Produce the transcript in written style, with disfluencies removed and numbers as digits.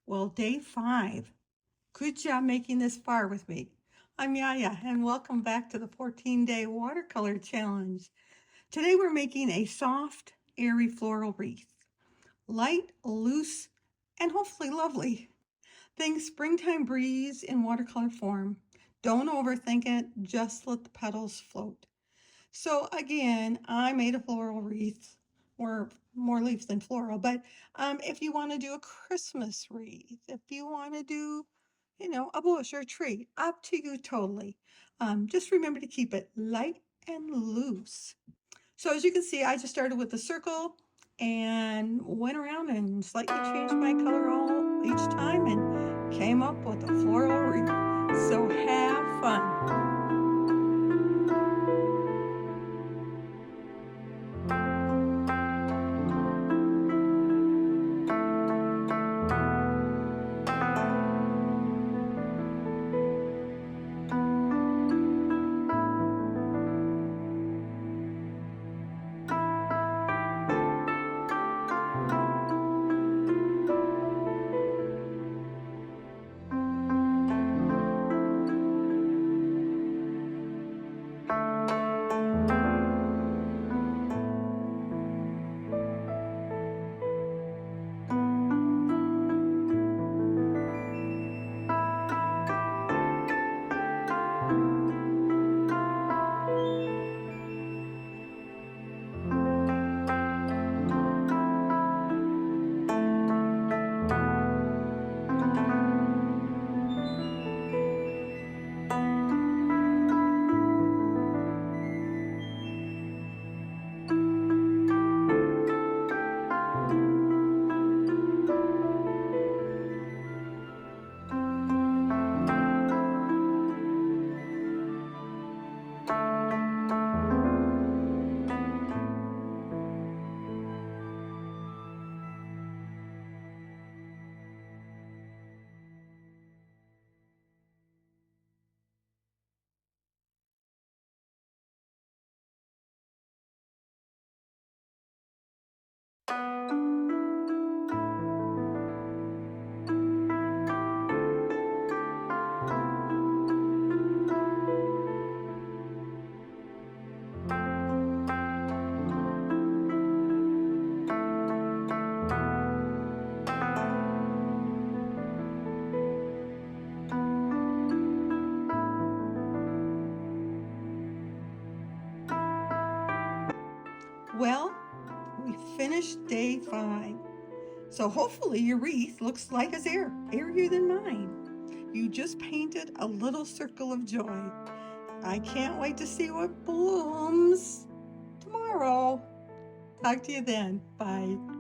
Well, day 5. Good job making this far with me. I'm YaYa, and welcome back to the 14-day watercolor challenge. Today we're making a soft, airy floral wreath. Light, loose, and hopefully lovely. Think springtime breeze in watercolor form. Don't overthink it, just let the petals float. So again, I made a floral wreath, or more leaves than floral, but if you want to do a Christmas wreath, if you want to do, a bush or a tree, up to you totally. Just remember to keep it light and loose. So as you can see, I just started with a circle and went around and slightly changed my color all each time and came up with a floral wreath. So have fun. Well, we finished day 5. So hopefully your wreath looks light as air, airier than mine. You just painted a little circle of joy. I can't wait to see what blooms tomorrow. Talk to you then. Bye.